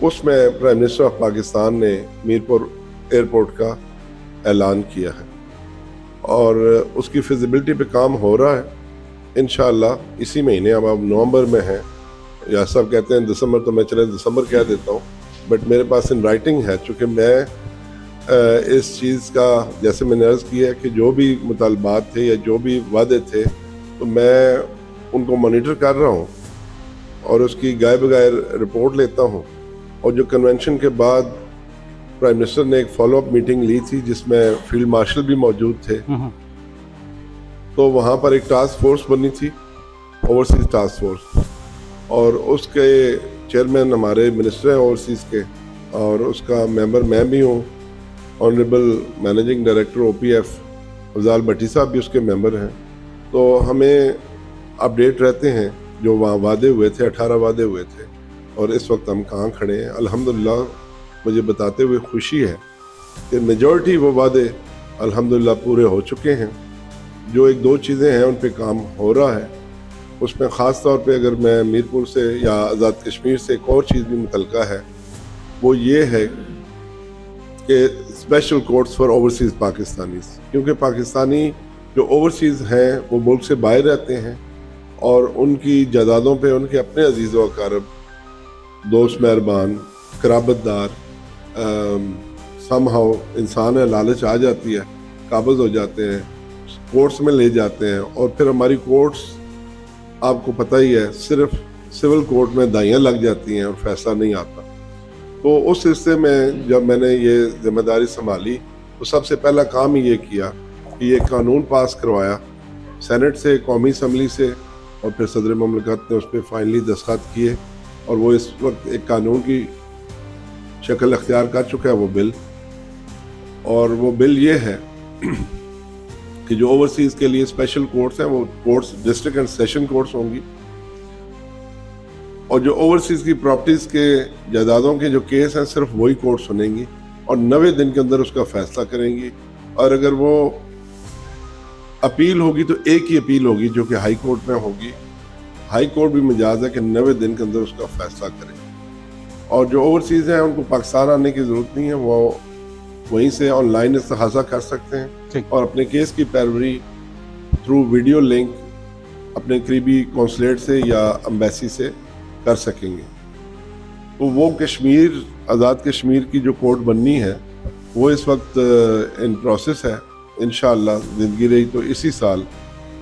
اس میں prime minister of Pakistan نے Mirpur airport کا اعلان کیا ہے اور اس کی فیزیبلٹی پہ کام ہو رہا ہے انشاءاللہ اسی مہینے. اب نومبر میں ہیں یا سب کہتے ہیں دسمبر, تو میں چلے دسمبر کہہ دیتا ہوں, بٹ میرے پاس ان رائٹنگ ہے. چونکہ میں اس چیز کا جیسے میں نے عرض کیا کہ جو بھی مطالبات تھے یا جو بھی وعدے تھے تو میں ان کو مانیٹر کر رہا ہوں اور اس کی گائے بغیر رپورٹ لیتا ہوں. اور جو کنونشن کے بعد پرائم منسٹر نے ایک فالو اپ میٹنگ لی تھی جس میں فیلڈ مارشل بھی موجود تھے, تو وہاں پر ایک ٹاسک فورس بنی تھی, اوورسیز ٹاسک فورس, اور اس کے چیئرمین ہمارے منسٹر ہیں اوورسیز کے, اور اس کا ممبر میں بھی ہوں. آنریبل مینیجنگ ڈائریکٹر او پی ایف افضال بھٹی صاحب بھی اس کے ممبر ہیں. تو ہمیں اپڈیٹ رہتے ہیں جو وہاں وعدے ہوئے تھے, 18 وعدے ہوئے تھے, اور اس وقت ہم کہاں کھڑے ہیں. الحمدللہ مجھے بتاتے ہوئے خوشی ہے کہ میجورٹی وہ وعدے الحمدللہ پورے ہو چکے ہیں. جو ایک دو چیزیں ہیں ان پہ کام ہو رہا ہے. اس میں خاص طور پہ اگر میں میرپور سے یا آزاد کشمیر سے ایک اور چیز بھی متعلقہ ہے, وہ یہ ہے کہ special courts for overseas Pakistanis, کیونکہ پاکستانی جو اوورسیز ہیں وہ ملک سے باہر رہتے ہیں اور ان کی جائیدادوں پہ ان کے اپنے عزیز و اقارب, دوست مہربان, قرابت دار, سم ہاؤ انسان ہے, لالچ آ جاتی ہے, قابض ہو جاتے ہیں, کورٹس میں لے جاتے ہیں, اور پھر ہماری کورٹس آپ کو پتہ ہی ہے صرف سول کورٹ میں دائیاں لگ جاتی ہیں اور فیصلہ نہیں آتا. تو اس حصے میں جب میں نے یہ ذمہ داری سنبھالی تو سب سے پہلا کام ہی یہ کیا کہ یہ قانون پاس کروایا سینٹ سے, قومی اسمبلی سے, اور پھر صدر مملکت نے اس پہ فائنلی دستخط کیے, اور وہ اس وقت ایک قانون کی شکل اختیار کر چکا ہے وہ بل. اور وہ بل یہ ہے کہ جو اوورسیز کے لیے اسپیشل کورٹس ہیں وہ courts district and session courts ہوں گی, اور جو اوورسیز کی پراپرٹیز کے جائیدادوں کے جو کیس ہیں صرف وہی کورٹ سنیں گی اور 90 دن کے اندر اس کا فیصلہ کریں گی. اور اگر وہ اپیل ہوگی تو ایک ہی اپیل ہوگی جو کہ ہائی کورٹ میں ہوگی. ہائی کورٹ بھی مجاز ہے کہ 90 دن کے اندر اس کا فیصلہ کرے. اور جو اوورسیز ہیں ان کو پاکستان آنے کی ضرورت نہیں ہے, وہ وہیں سے آن لائن استحاضہ کر سکتے ہیں اور اپنے کیس کی پیروی تھرو ویڈیو لنک اپنے قریبی کونسلیٹ سے یا امبیسی سے کر سکیں گے. تو وہ کشمیر, آزاد کشمیر کی جو کورٹ بننی ہے وہ اس وقت ان پروسیس ہے. انشاءاللہ زندگی رہی تو اسی سال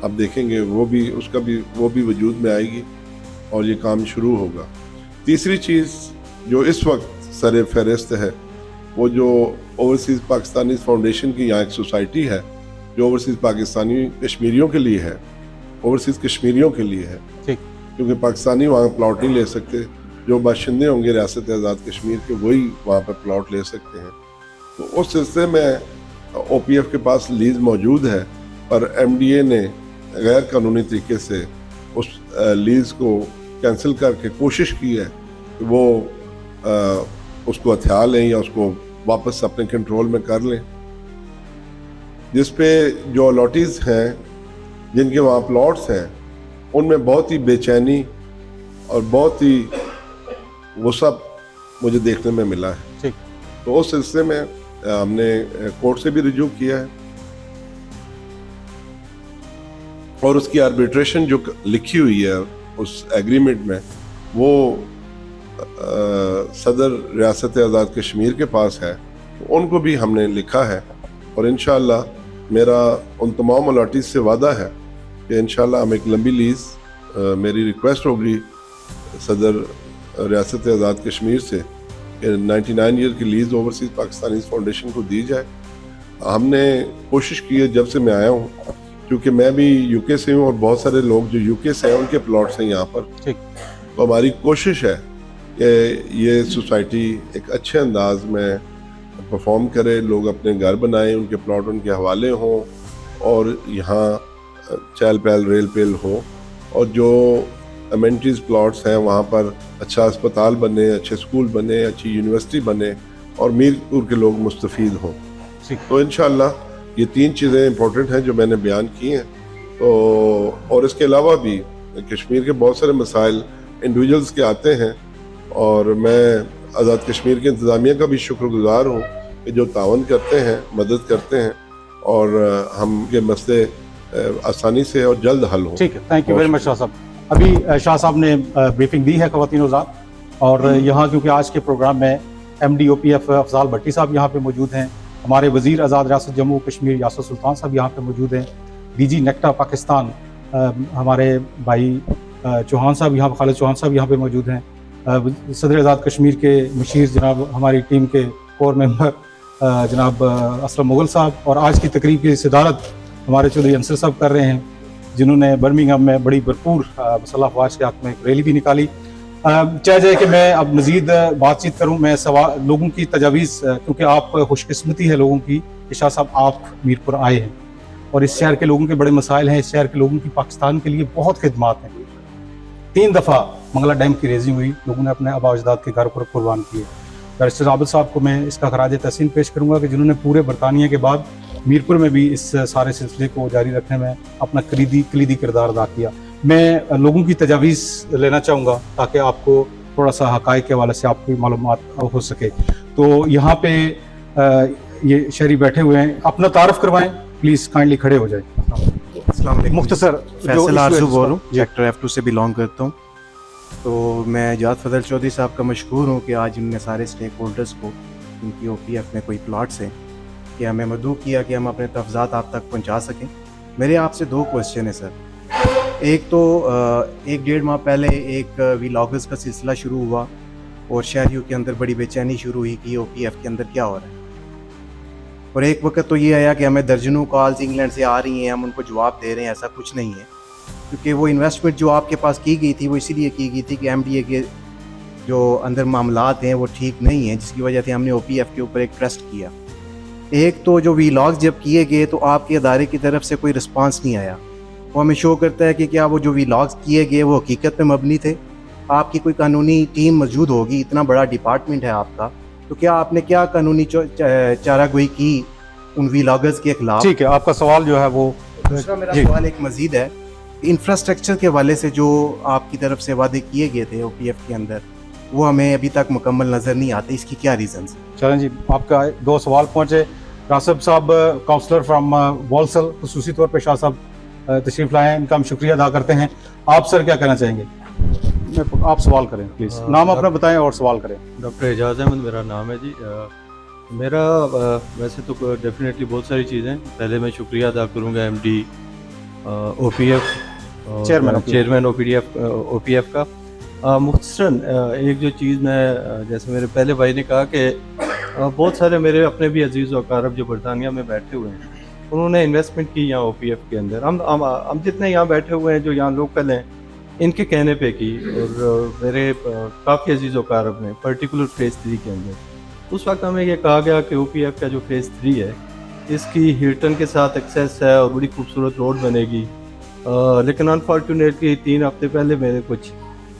آپ دیکھیں گے وہ بھی وجود میں آئے گی اور یہ کام شروع ہوگا. تیسری چیز جو اس وقت سر فہرست ہے وہ جو اوورسیز پاکستانی فاؤنڈیشن کی یہاں ایک سوسائٹی ہے جو اوورسیز پاکستانی کشمیریوں کے لیے ہے, اوورسیز کشمیریوں کے لیے ہے, کیونکہ پاکستانی وہاں پلاٹ نہیں لے سکتے. جو باشندے ہوں گے ریاست آزاد کشمیر کے وہی وہاں پہ پلاٹ لے سکتے ہیں. تو اس سلسلے میں او پی ایف کے پاس لیز موجود ہے, پر ایم ڈی اے نے غیر قانونی طریقے سے اس لیز کو کینسل کر کے کوشش کی ہے کہ وہ اس کو ہتھیا لیں یا اس کو واپس اپنے کنٹرول میں کر لیں, جس پہ جو الاٹیز ہیں جن کے وہاں پلاٹس ہیں ان میں بہت ہی بے چینی اور بہت ہی غصہ مجھے دیکھنے میں ملا ہے. تو اس سلسلے میں ہم نے کورٹ سے بھی رجوع کیا ہے اور اس کی آربیٹریشن جو لکھی ہوئی ہے اس ایگریمنٹ میں وہ صدر ریاست آزاد کشمیر کے پاس ہے, ان کو بھی ہم نے لکھا ہے. اور انشاءاللہ میرا ان تمام الاٹیز سے وعدہ ہے کہ انشاءاللہ ہم ایک لمبی لیز, میری ریکویسٹ ہوگی صدر ریاست آزاد کشمیر سے کہ 99 ایئر کی لیز اوورسیز پاکستانی فاؤنڈیشن کو دی جائے. ہم نے کوشش کی ہے جب سے میں آیا ہوں, کیونکہ میں بھی یو کے سے ہوں اور بہت سارے لوگ جو یو کے سے ہیں ان کے پلاٹس ہیں یہاں پر, تو ہماری کوشش ہے کہ یہ سوسائٹی ایک اچھے انداز میں پرفارم کرے, لوگ اپنے گھر بنائیں, ان کے پلاٹ ان کے حوالے ہوں اور یہاں چہل پہل ریل پیل ہو, اور جو امینٹیز پلاٹس ہیں وہاں پر اچھا اسپتال بنے, اچھے اسکول بنے, اچھی یونیورسٹی بنے اور میرپور کے لوگ مستفید ہوں. تو انشاءاللہ یہ 3 چیزیں امپورٹنٹ ہیں جو میں نے بیان کی ہیں. تو اور اس کے علاوہ بھی کشمیر کے بہت سارے مسائل انڈیویجولز کے آتے ہیں اور میں آزاد کشمیر کی انتظامیہ کا بھی شکر گزار ہوں کہ جو تعاون کرتے ہیں، مدد کرتے ہیں اور ہم کے مسئلے آسانی سے اور جلد حل ہوں. ٹھیک ہے، تھینک یو ویری مچ شاہ صاحب. ابھی شاہ صاحب نے بریفنگ دی ہے خواتین حضرات، اور یہاں کیونکہ آج کے پروگرام میں M D O P F Afzal Bhatti صاحب یہاں پہ موجود ہیں، ہمارے وزیر آزاد ریاست جموں کشمیر یاسر سلطان صاحب یہاں پہ موجود ہیں، ڈی جی نیکٹا پاکستان ہمارے بھائی چوہان صاحب یہاں، خالد چوہان صاحب یہاں پہ موجود ہیں، صدر آزاد کشمیر کے مشیر جناب ہماری ٹیم کے کور ممبر جناب اسلم مغل صاحب، اور آج کی تقریب کی صدارت ہمارے چودھری انصر صاحب کر رہے ہیں، جنہوں نے برمنگھم میں بڑی بھرپور مسلح افواج کے حق میں ایک ریلی بھی نکالی. چاہے کہ میں اب مزید بات چیت کروں، میں لوگوں کی تجاویز، کیونکہ آپ خوش قسمتی ہے لوگوں کی کہ شاہ صاحب آپ میرپور آئے ہیں، اور اس شہر کے لوگوں کے بڑے مسائل ہیں، اس شہر کے لوگوں کی پاکستان کے لیے بہت خدمات ہیں. 3 دفعہ منگلا ڈیم کی ریزنگ ہوئی، لوگوں نے اپنے آباء و اجداد کے گھر پر قربان کیے. بیرسٹر عابد صاحب کو میں اس کا خراج تحسین پیش کروں گا کہ جنہوں نے پورے برطانیہ کے بعد میرپور میں بھی اس سارے سلسلے کو جاری رکھنے میں اپنا کلیدی کردار ادا کیا. میں لوگوں کی تجاویز لینا چاہوں گا تاکہ آپ کو تھوڑا سا حقائق کے حوالے سے آپ کی معلومات ہو سکے. تو یہاں پہ یہ شہری بیٹھے ہوئے ہیں، اپنا تعارف کروائیں پلیز، کائنڈلی کھڑے ہو جائیں. السلام علیکم. مختصر فیصل آرزو بول رہا ہوں، سیکٹر F2 سے بلانگ کرتا ہوں. تو میں جاد فضل چودھری صاحب کا مشکور ہوں کہ آج ان نے سارے اسٹیک ہولڈرز کو، ان کی او پی ایف میں کوئی پلاٹس ہیں، کہ ہمیں مدعو کیا کہ ہم اپنے تفضات آپ تک پہنچا سکیں. میرے آپ سے 2 کوسچن ہیں سر. ایک تو 1-1.5 ماہ پہلے ایک ویلاگز کا سلسلہ شروع ہوا اور شہریوں کے اندر بڑی بے چینی شروع ہوئی کہ او پی ایف کے اندر کیا ہو رہا ہے، اور ایک وقت تو یہ آیا کہ ہمیں درجنوں کالز انگلینڈ سے آ رہی ہیں، ہم ان کو جواب دے رہے ہیں. ایسا کچھ نہیں ہے، کیونکہ وہ انویسٹمنٹ جو آپ کے پاس کی گئی تھی وہ اسی لیے کی گئی تھی کہ ایم ڈی اے کے جو اندر معاملات ہیں وہ ٹھیک نہیں ہیں، جس کی وجہ سے ہم نے او پی ایف کے اوپر ایک ٹرسٹ کیا. ایک تو جو ویلاگز جب کیے گئے تو آپ کے ادارے کی طرف سے کوئی رسپانس نہیں آیا. وہ ہمیں شو کرتا ہے کہ کیا وہ جو ویلاگز کیے گئے وہ حقیقت پہ مبنی تھے. آپ کی کوئی قانونی ٹیم موجود ہوگی، اتنا بڑا ڈپارٹمنٹ ہے آپ کا، تو کیا آپ نے کیا قانونی چارہ گوئی کی ان ویلاگرز کے خلاف؟ ٹھیک ہے، آپ کا سوال جو ہے وہ. دوسرا میرا سوال ایک مزید ہے، انفراسٹرکچر کے حوالے سے جو آپ کی طرف سے وعدے کیے گئے تھے او پی ایف کے اندر، وہ ہمیں ابھی تک مکمل نظر نہیں آتے، اس کی کیا ریزنز ہیں؟ چلیں جی، آپ کا 2 سوال پہنچے. راسب صاحب کاؤنسلر فرام والسل، خصوصی طور پہ شاہ صاحب تشریف لائے ہیں، ان کا ہم شکریہ ادا کرتے ہیں. آپ سر کیا کہنا چاہیں گے؟ آپ سوال کریں پلیز، نام اپنا بتائیں اور سوال کریں. ڈاکٹر اعجاز احمد میرا نام ہے جی. میرا ویسے تو ڈیفینیٹلی بہت ساری چیزیں. پہلے میں شکریہ ادا کروں گا M D O P F chairman O P F کا. مختصراً ایک جو چیز میں، جیسے میرے پہلے بھائی نے کہا کہ بہت سارے میرے اپنے بھی عزیز و اقارب جو برطانیہ میں بیٹھے ہوئے ہیں، انہوں نے انویسٹمنٹ کی یہاں او پی ایف کے اندر. ہم جتنے یہاں بیٹھے ہوئے ہیں جو یہاں لوکل ہیں، ان کے کہنے پہ کی، اور میرے کافی عزیز و اقارب نے پرٹیکولر فیز 3 کے اندر اس وقت ہمیں یہ کہا گیا کہ او پی ایف کا جو فیز 3 ہے اس کی ہلٹن کے ساتھ ایکسیس ہے اور بڑی خوبصورت روڈ بنے گی. لیکن انفارچونیٹلی 3 ہفتے پہلے میرے کچھ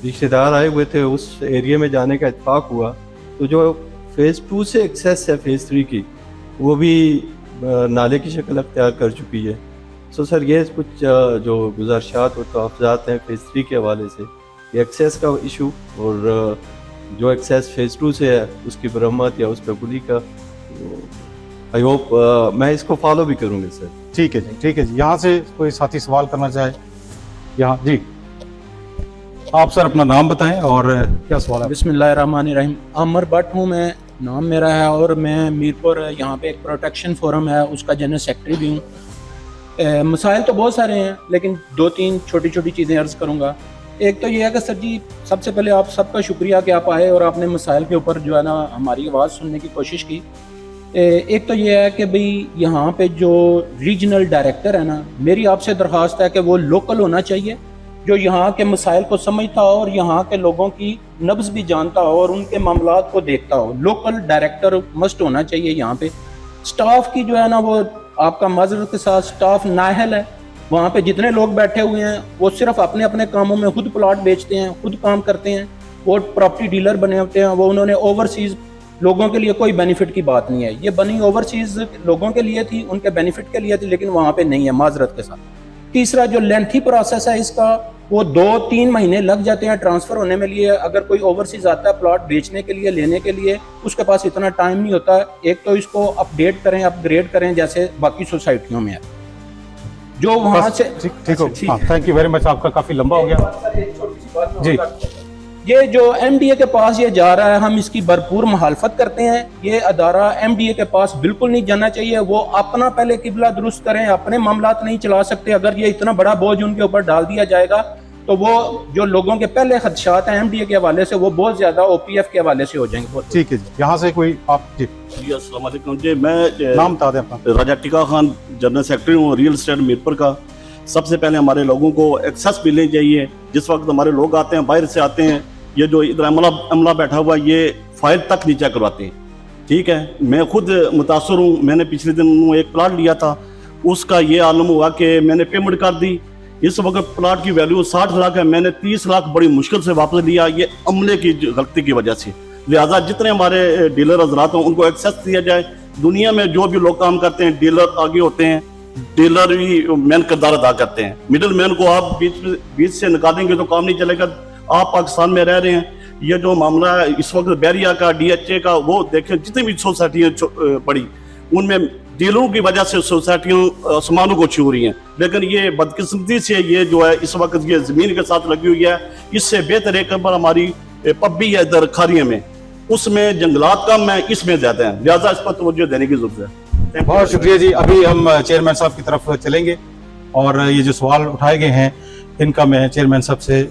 رشتے دار آئے ہوئے تھے، اس ایریے میں جانے کا اتفاق ہوا، تو جو فیز 2 سے ایکسیس ہے فیز 3 کی، وہ بھی نالے کی شکل اختیار کر چکی ہے. سو سر یہ کچھ جو گزارشات اور تحفظات ہیں فیز 3 کے حوالے سے، یہ ایکسیس کا ایشو اور جو ایکسیس فیز 2 سے ہے اس کی مرمت یا اس پہ پولی کا، آئی ہوپ میں اس کو فالو بھی کروں گا سر. ٹھیک ہے جی، ٹھیک ہے جی. یہاں سے کوئی ساتھی سوال کرنا چاہے؟ یہاں جی، آپ سر اپنا نام بتائیں اور کیا سوال ہے. بسم اللہ الرحمن الرحیم. عامر بٹ ہوں میں، نام میرا ہے، اور میں میرپور یہاں پہ ایک پروٹیکشن فورم ہے اس کا جنرل سیکرٹری بھی ہوں. مسائل تو بہت سارے ہیں لیکن 2-3 چھوٹی چھوٹی چیزیں عرض کروں گا. ایک تو یہ ہے کہ سر جی، سب سے پہلے آپ سب کا شکریہ کہ آپ آئے اور آپ نے مسائل کے اوپر جو ہے نا ہماری آواز سننے کی کوشش کی. ایک تو یہ ہے کہ بھئی یہاں پہ جو ریجنل ڈائریکٹر ہے نا، میری آپ سے درخواست ہے کہ وہ لوکل ہونا چاہیے، جو یہاں کے مسائل کو سمجھتا ہو اور یہاں کے لوگوں کی نبض بھی جانتا ہو اور ان کے معاملات کو دیکھتا ہو. لوکل ڈائریکٹر مسٹ ہونا چاہیے یہاں پہ. سٹاف کی جو ہے نا، وہ آپ کا معذرت کے ساتھ سٹاف نااہل ہے. وہاں پہ جتنے لوگ بیٹھے ہوئے ہیں وہ صرف اپنے اپنے کاموں میں خود پلاٹ بیچتے ہیں، خود کام کرتے ہیں، وہ پراپرٹی ڈیلر بنے ہوتے ہیں. وہ انہوں نے اوورسیز لوگوں کے لیے کوئی بینیفٹ کی بات نہیں ہے. یہ بنی اوورسیز لوگوں کے لیے تھی، ان کے بینیفٹ کے لیے تھی، لیکن وہاں پہ نہیں ہے معذرت کے ساتھ. تیسرا جو لینتھی پروسیس ہے اس کا، وہ 2-3 مہینے لگ جاتے ہیں ٹرانسفر ہونے میں لیے. اگر کوئی اوورسیز آتا ہے پلاٹ بیچنے کے لیے, لینے کے لیے, اس کے پاس اتنا ٹائم نہیں ہوتا. ایک تو اس کو اپڈیٹ کریں, اپ گریڈ کریں جیسے باقی سوسائٹیوں میں ہے جو وہاں سے. ٹھیک ہو, تھینک یو ویری مچ. آپ کا کافی لمبا ہو گیا جی. یہ جو ایم ڈی اے کے پاس یہ جا رہا ہے, ہم اس کی بھرپور مخالفت کرتے ہیں. یہ ادارہ ایم ڈی اے کے پاس بالکل نہیں جانا چاہیے. وہ اپنا پہلے قبلہ درست کریں, اپنے معاملات نہیں چلا سکتے. اگر یہ اتنا بڑا بوجھ ان کے اوپر ڈال دیا جائے گا تو وہ جو لوگوں کے پہلے خدشات ہیں ایم ڈی اے کے حوالے سے وہ بہت زیادہ او پی ایف کے حوالے سے ہو جائیں گے. ٹھیک ہے جی, یہاں سے کوئی آپ جی السلام علیکم جی. میں نام بتا دیں اپنا. راجہ ٹکا خان جنرل سیکرٹری ہوں ریئل اسٹیٹ میرپور کا. سب سے پہلے ہمارے لوگوں کو ایکسیس ملنی چاہیے. جس وقت ہمارے لوگ آتے ہیں باہر سے آتے ہیں, یہ جو ادھر عملہ بیٹھا ہوا یہ فائل تک نہیں چیک کرواتے ہیں. ٹھیک ہے, میں خود متاثر ہوں. میں نے پچھلے دن ایک پلاٹ لیا تھا, اس کا یہ عالم ہوا کہ میں نے پیمنٹ کر دی. اس وقت پلاٹ کی ویلیو 60 لاکھ ہے, میں نے 30 لاکھ بڑی مشکل سے واپس لیا, یہ عملے کی غلطی کی وجہ سے. لہٰذا جتنے ہمارے ڈیلر حضرات ہیں ان کو ایکسیس دیا جائے. دنیا میں جو بھی لوگ کام کرتے ہیں ڈیلر آگے ہوتے ہیں, ڈیلر بھی مین کردار ادا کرتے ہیں. مڈل مین کو آپ بیچ سے نکالیں گے تو کام نہیں چلے گا. آپ پاکستان میں رہ رہے ہیں, یہ جو معاملہ ہے اس وقت بیریا کا, ڈی ایچ اے کا, وہ دیکھیں جتنی بھی سوسائٹیاں پڑی ان میں ڈیلروں کی وجہ سے سوسائٹیوں سامانوں کو چھو رہی ہیں. لیکن یہ بدقسمتی سے یہ جو ہے اس وقت یہ زمین کے ساتھ لگی ہوئی ہے. اس سے بہتر ایک پر ہماری پبی ہے ادھر کھاریے میں, اس میں جنگلات کم ہیں, اس میں زیادہ ہیں. لہٰذا اس پر توجہ دینے کی ضرورت ہے. بہت شکریہ جی. ابھی ہم چیئرمین صاحب کی طرف چلیں گے اور یہ جو سوال اٹھائے گئے ہیں ان کا میں چیئرمین صاحب سے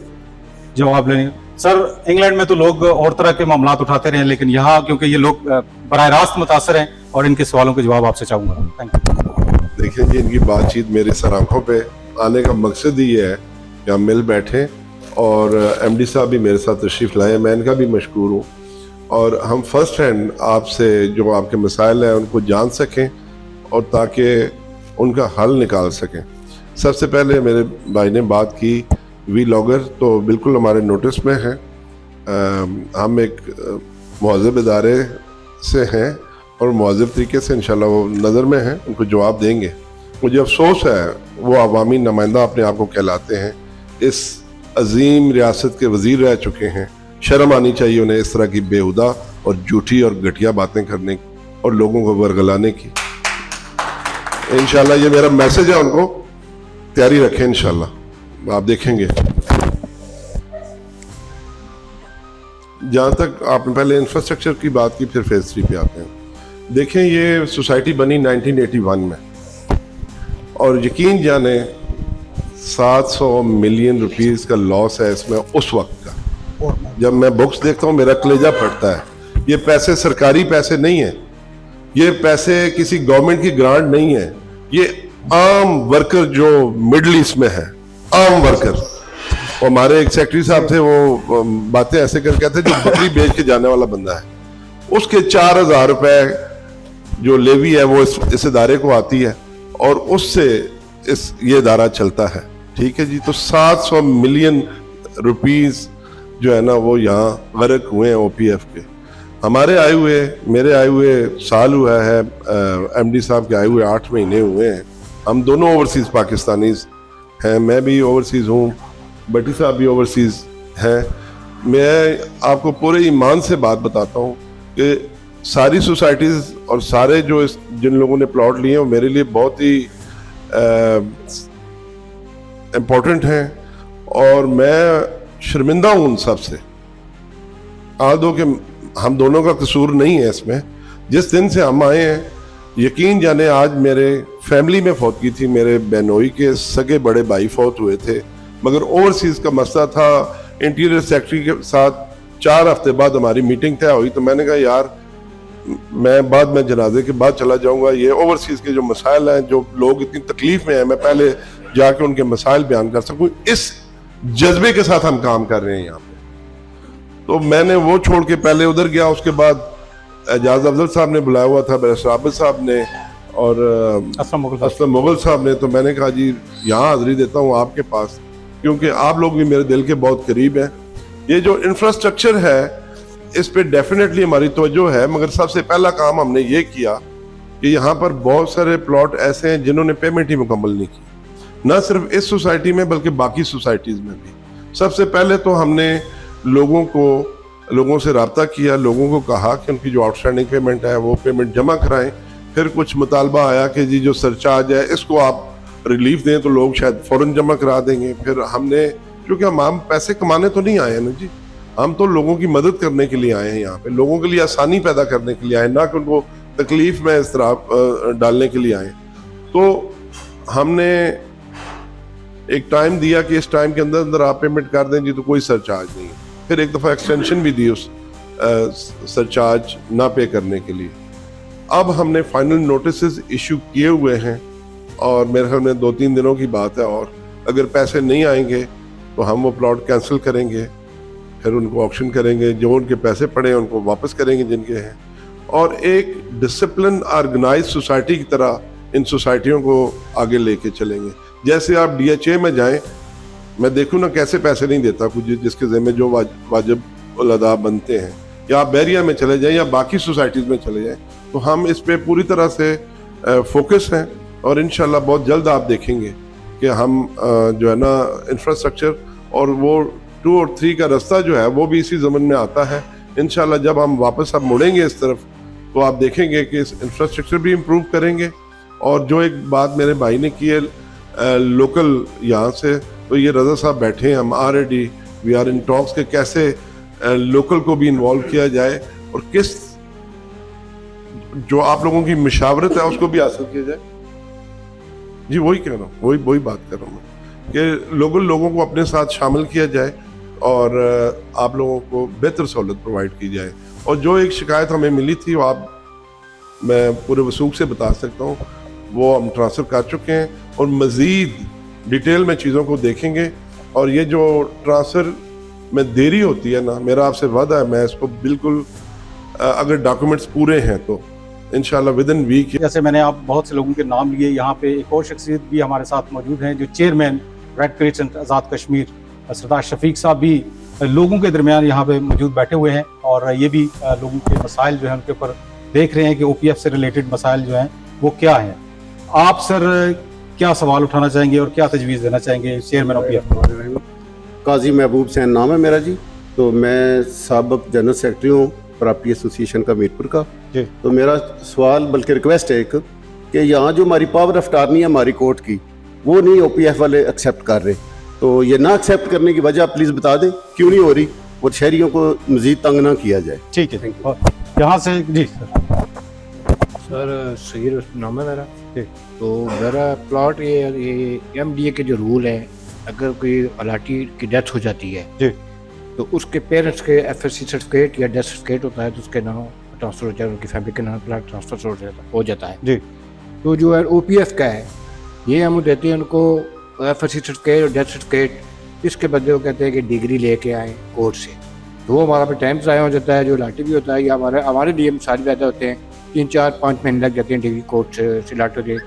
جواب لیں. سر, انگلینڈ میں تو لوگ اور طرح کے معاملات اٹھاتے رہے, لیکن یہاں کیونکہ یہ لوگ براہ راست متاثر ہیں اور ان کے سوالوں کے جواب آپ سے چاہوں گا. Thank you. دیکھیں جی, ان کی بات چیت میرے سر آنکھوں پہ آنے کا مقصد ہی ہے کہ ہم مل بیٹھیں, اور ایم ڈی صاحب بھی میرے ساتھ تشریف لائے, میں ان کا بھی مشکور ہوں, اور ہم فرسٹ ہینڈ آپ سے جو آپ کے مسائل ہیں ان کو جان سکیں اور تاکہ ان کا حل نکال سکیں. سب سے پہلے میرے بھائی نے بات کی وی لاگر, تو بالکل ہمارے نوٹس میں ہے. ہم ایک مہذب ادارے سے ہیں اور مہذب طریقے سے انشاءاللہ وہ نظر میں ہیں, ان کو جواب دیں گے. مجھے افسوس ہے وہ عوامی نمائندہ اپنے آپ کو کہلاتے ہیں, اس عظیم ریاست کے وزیر رہ چکے ہیں. شرم آنی چاہیے انہیں اس طرح کی بےہودہ اور جھوٹی اور گھٹیا باتیں کرنے کی اور لوگوں کو ورگلانے کی. انشاءاللہ یہ میرا میسج ہے ان کو, تیاری رکھیں انشاءاللہ, آپ دیکھیں گے. جہاں تک آپ نے پہلے انفراسٹرکچر کی بات کی, پھر فیز 3 پہ آتے ہیں. دیکھیں یہ سوسائٹی بنی 1981 میں, اور یقین جانے 700 ملین روپیز کا لاس ہے اس میں اس وقت کا. جب میں بکس دیکھتا ہوں میرا کلیجہ پھٹتا ہے. یہ پیسے سرکاری پیسے نہیں ہیں, یہ پیسے کسی گورنمنٹ کی گرانٹ نہیں ہے, یہ عام ورکر جو مڈل ایسٹ میں ہے, عام ورکر. ہمارے ایک سیکرٹری صاحب تھے, وہ باتیں ایسے کر کہتے جو بکری بیچ کے جانے والا بندہ ہے, اس کے 4000 روپے جو لیوی ہے وہ اس ادارے کو آتی ہے اور اس سے یہ ادارہ چلتا ہے. ٹھیک ہے جی, تو 700 ملین روپیز جو ہے نا وہ یہاں غرق ہوئے ہیں او پی ایف کے. ہمارے آئے ہوئے, میرے آئے ہوئے سال ہوا ہے, ایم ڈی صاحب کے آئے ہوئے 8 مہینے ہوئے ہیں. ہم دونوں اوورسیز پاکستانیز ہیں, میں بھی اوورسیز ہوں, بٹی صاحب بھی اوورسیز ہیں. میں آپ کو پورے ایمان سے بات بتاتا ہوں کہ ساری سوسائٹیز اور سارے جو جن لوگوں نے پلاٹ لیے ہیں وہ میرے لیے بہت ہی امپورٹنٹ ہیں, اور میں شرمندہ ہوں ان سب سے. آدھو کہ ہم دونوں کا قصور نہیں ہے اس میں. جس دن سے ہم آئے ہیں یقین جانے, آج میرے فیملی میں فوت کی تھی, میرے بہنوئی کے سگے بڑے بھائی فوت ہوئے تھے, مگر اوورسیز کا مسئلہ تھا. انٹیریئر سیکرٹری کے ساتھ 4 ہفتے بعد ہماری میٹنگ طے ہوئی, تو میں نے کہا یار میں بعد میں جنازے کے بعد چلا جاؤں گا, یہ اوورسیز کے جو مسائل ہیں, جو لوگ اتنی تکلیف میں ہیں, میں پہلے جا کے ان کے مسائل بیان کر سکوں. اس جذبے کے ساتھ ہم کام کر رہے ہیں یہاں پہ. تو میں نے وہ چھوڑ کے پہلے ادھر گیا, اس کے بعد اعجاز افضل صاحب نے بلایا ہوا تھا, بیرسٹر عابد صاحب نے اور اسلم مغل صاحب نے. تو میں نے کہا جی یہاں حاضری دیتا ہوں آپ کے پاس, کیونکہ آپ لوگ بھی میرے دل کے بہت قریب ہیں. یہ جو انفراسٹرکچر ہے اس پہ ڈیفینیٹلی ہماری توجہ ہے, مگر سب سے پہلا کام ہم نے یہ کیا کہ یہاں پر بہت سارے پلاٹ ایسے ہیں جنہوں نے پیمنٹ ہی مکمل نہیں کی. نہ صرف اس سوسائٹی میں بلکہ باقی سوسائٹیز میں بھی. سب سے پہلے تو ہم نے لوگوں سے رابطہ کیا, لوگوں کو کہا کہ ان کی جو آؤٹ اسٹینڈنگ پیمنٹ ہے وہ پیمنٹ جمع کرائیں. پھر کچھ مطالبہ آیا کہ جی جو سرچارج ہے اس کو آپ ریلیف دیں تو لوگ شاید فوراً جمع کرا دیں گے. پھر ہم نے, کیونکہ ہم پیسے کمانے تو نہیں آئے ہیں نا جی, ہم تو لوگوں کی مدد کرنے کے لیے آئے ہیں یہاں پہ, لوگوں کے لیے آسانی پیدا کرنے کے لیے آئے, نہ کہ ان کو تکلیف میں اس طرح ڈالنے کے لیے آئے. تو ہم نے ایک ٹائم دیا کہ اس ٹائم کے اندر آپ پیمنٹ کر دیں جی تو کوئی سرچارج نہیں. پھر ایک دفعہ ایکسٹینشن بھی دی اس سرچارج نہ پے کرنے کے لیے. اب ہم نے فائنل نوٹسز ایشو کیے ہوئے ہیں اور میرے خیال میں 2-3 دنوں کی بات ہے, اور اگر پیسے نہیں آئیں گے تو ہم وہ پلاٹ کینسل کریں گے, پھر ان کو آکشن کریں گے, جو ان کے پیسے پڑے ہیں ان کو واپس کریں گے جن کے ہیں, اور ایک ڈسپلن آرگنائز سوسائٹی کی طرح ان سوسائٹیوں کو آگے لے کے چلیں گے. جیسے آپ DHA میں جائیں, میں دیکھوں نا کیسے پیسے نہیں دیتا کچھ جس کے ذمہ جو واجب الادا بنتے ہیں, یا آپ بیریا میں چلے جائیں یا باقی سوسائٹیز میں چلے جائیں, تو ہم اس پہ پوری طرح سے فوکس ہیں. اور انشاءاللہ بہت جلد آپ دیکھیں گے کہ ہم جو ہے نا انفراسٹرکچر اور وہ 2 اور 3 کا راستہ جو ہے وہ بھی اسی ضمن میں آتا ہے. انشاءاللہ جب ہم واپس اب مڑیں گے اس طرف تو آپ دیکھیں گے کہ اس انفراسٹرکچر بھی امپروو کریں گے. اور جو ایک بات میرے بھائی نے کی ہے لوکل یہاں سے, تو یہ رضا صاحب بیٹھے ہیں, ہم آلریڈی وی آر ان ٹاکس کہ کیسے لوکل کو بھی انوالو کیا جائے اور کس جو آپ لوگوں کی مشاورت ہے اس کو بھی حاصل کیا جائے. جی وہی کہہ رہا ہوں, وہی بات کر رہا ہوں میں کہ لوگوں کو اپنے ساتھ شامل کیا جائے اور آپ لوگوں کو بہتر سہولت پرووائڈ کی جائے. اور جو ایک شکایت ہمیں ملی تھی وہ میں پورے وثوق سے بتا سکتا ہوں, وہ ہم ٹرانسفر کر چکے ہیں اور مزید ڈیٹیل میں چیزوں کو دیکھیں گے. اور یہ جو ٹرانسفر میں دیری ہوتی ہے نا, میرا آپ سے وعدہ ہے میں اس کو بالکل اگر ڈاکومنٹس پورے ہیں تو انشاءاللہ ودن ویک. جیسے میں نے آپ بہت سے لوگوں کے نام لیے, یہاں پہ ایک اور شخصیت بھی ہمارے ساتھ موجود ہیں جو chairman red crescent Azad Kashmir سردار شفیق صاحب بھی لوگوں کے درمیان یہاں پہ موجود بیٹھے ہوئے ہیں, اور یہ بھی لوگوں کے مسائل جو ہیں ان کے اوپر دیکھ رہے ہیں کہ OPF سے ریلیٹڈ مسائل جو ہیں وہ کیا ہیں. آپ سر کیا سوال اٹھانا چاہیں گے اور کیا تجویز دینا چاہیں گے چیئرمین OPF؟ قاضی محبوب حسین نام ہے میرا جی. تو میں سابق جنرل سیکرٹری ہوں پراپرٹی ایسوسیشن کا میرپور کا. تو میرا سوال بلکہ ریکویسٹ ہے ایک کہ یہاں جو ہماری پاور آف اٹارنی ہے ہماری کورٹ کی وہ نہیں OPF والے ایکسیپٹ کر رہے, تو یہ نہ ایکسیپٹ کرنے کی وجہ پلیز بتا دیں کیوں نہیں ہو رہی اور شہریوں کو مزید تنگ نہ کیا جائے. ٹھیک ہے, یہاں سے جی سر صغیر نام ہے میرا. تو میرا پلاٹ یہ MDA کے جو رول ہے, اگر کوئی الاٹی کی ڈیتھ ہو جاتی ہے جی تو اس کے پیرنٹس کے FSC سرٹیفکیٹ یا ڈیتھ سرٹیفکیٹ ہوتا ہے تو اس کے نام ٹرانسفر ہو جائے, ان کی فیملی کے نام پلاٹ ٹرانسفر ہو جاتا ہے جی. تو جو ہے OPF کا ہے یہ ہم دیتے ہیں ان کو FSC سرٹیفکیٹ اور ڈیتھ سرٹیفکیٹ, اس کے بدلے وہ کہتے ہیں کہ ڈگری لے کے آئیں کورٹ سے, تو وہ ہمارا پہ ٹائم ضائع ہو جاتا ہے. جو لاٹھی بھی ہوتا ہے یا ہمارے لیے مثال پیدا ہوتے ہیں 3-4-5 مہینے لگ جاتے ہیں ڈگری کورٹ سے لاٹھی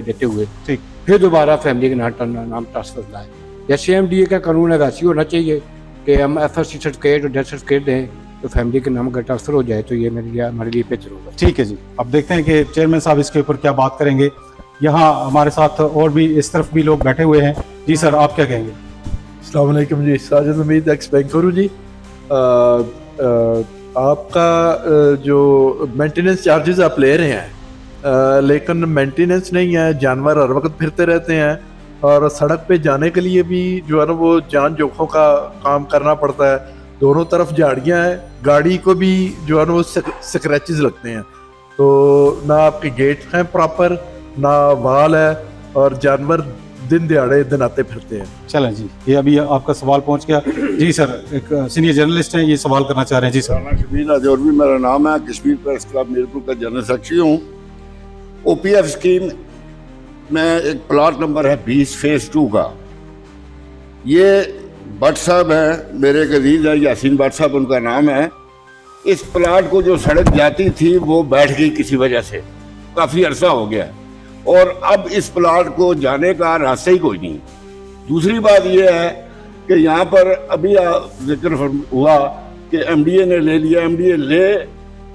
دیتے ہوئے. ٹھیک, پھر دوبارہ فیملی کے نام ٹرانسفر ہوتا ہے. جیسے MDA کا قانون ہے ویسے ہونا چاہیے کہ ہم FSC سرٹیفکیٹ اور ڈیتھ سرٹیفکیٹ دیں تو فیملی کے نام اگر ٹرانسفر ہو جائے تو یہ ہمارے لیے بہتر ہوگا. ٹھیک ہے جی. اب دیکھتے ہیں کہ چیئرمین صاحب اس کے اوپر کیا بات کریں گے. یہاں ہمارے ساتھ اور بھی اس طرف بھی لوگ بیٹھے ہوئے ہیں. جی سر آپ کیا کہیں گے؟ السلام علیکم جی, ساجد حمید ایکس بینکر ہوں جی. آپ کا جو مینٹیننس چارجز آپ لے رہے ہیں لیکن مینٹیننس نہیں ہے, جانور ہر وقت پھرتے رہتے ہیں اور سڑک پہ جانے کے لیے بھی جو ہے نا وہ جان جوکھوں کا کام کرنا پڑتا ہے. دونوں طرف جھاڑیاں ہیں, گاڑی کو بھی جو ہے نا وہ سکریچز لگتے ہیں, تو نہ آپ کے گیٹ ہیں پراپر نہ وال ہے اور جانور دن دیہڑے دن آتے پھرتے ہیں. چلیں جی, یہ ابھی آپ کا سوال پہنچ گیا. جی سر ایک سینئر جرنلسٹ ہیں, یہ سوال کرنا چاہ رہے ہیں. جی سر. شبیر اجوروی میرا نام ہے, کشمیر پریس کلب میرپور کا جنرل سیکرٹری ہوں. OPF اسکیم میں ایک پلاٹ نمبر ہے 20 فیز 2 کا. یہ بٹ صاحب ہیں میرے ایک عزیز ہیں, یاسین بٹ صاحب ان کا نام ہے. اس پلاٹ کو جو سڑک جاتی تھی وہ بیٹھ گئی کسی وجہ سے, کافی عرصہ ہو گیا اور اب اس پلاٹ کو جانے کا راستہ ہی کوئی نہیں. دوسری بات یہ ہے کہ یہاں پر ابھی ذکر ہوا کہ MDA نے لے لیا. MDA لے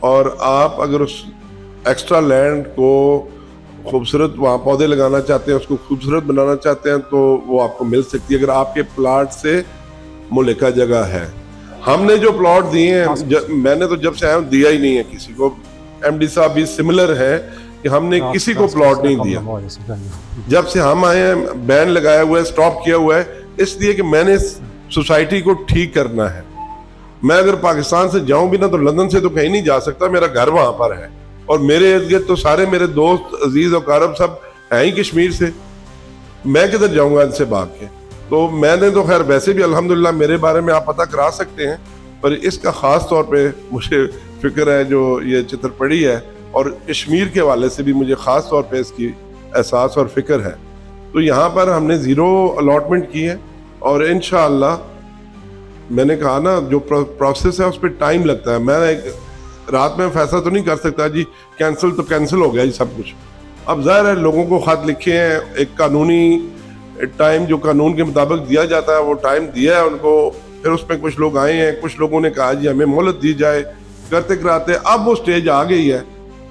اور آپ اگر اس ایکسٹرا لینڈ کو خوبصورت وہاں پودے لگانا چاہتے ہیں, اس کو خوبصورت بنانا چاہتے ہیں, تو وہ آپ کو مل سکتی ہے اگر آپ کے پلاٹ سے ملکہ جگہ ہے. ہم نے جو پلاٹ دیے ہیں, میں نے تو جب سے آیا ہوں دیا ہی نہیں ہے کسی کو. ایم ڈی صاحب بھی سملر ہے کہ ہم نے کسی کو پلاٹ نہیں دیا. جب سے ہم آئے ہیں بین لگایا ہوا ہے, سٹاپ کیا ہوا ہے, اس لیے کہ میں نے سوسائٹی کو ٹھیک کرنا ہے. میں اگر پاکستان سے جاؤں بھی نا تو لندن سے تو کہیں نہیں جا سکتا, میرا گھر وہاں پر ہے, اور میرے ارد گرد تو سارے میرے دوست عزیز و اقارب سب ہیں ہی کشمیر سے. میں کدھر جاؤں گا ان سے بھاگ کے؟ تو میں نے تو خیر ویسے بھی الحمدللہ میرے بارے میں آپ پتہ کرا سکتے ہیں, پر اس کا خاص طور پہ مجھے فکر ہے جو یہ چتر پڑی ہے, اور کشمیر کے حوالے سے بھی مجھے خاص طور پہ اس کی احساس اور فکر ہے. تو یہاں پر ہم نے 0 الاٹمنٹ کی ہے, اور انشاءاللہ میں نے کہا نا جو پروسیس ہے اس پہ ٹائم لگتا ہے. میں ایک رات میں فیصلہ تو نہیں کر سکتا جی کینسل تو کینسل ہو گیا جی سب کچھ. اب ظاہر ہے لوگوں کو خط لکھے ہیں, ایک قانونی ٹائم جو قانون کے مطابق دیا جاتا ہے وہ ٹائم دیا ہے ان کو. پھر اس میں کچھ لوگ آئے ہیں, کچھ لوگوں نے کہا جی ہمیں مہلت دی جائے, کرتے کراتے اب وہ سٹیج آ گئی ہے.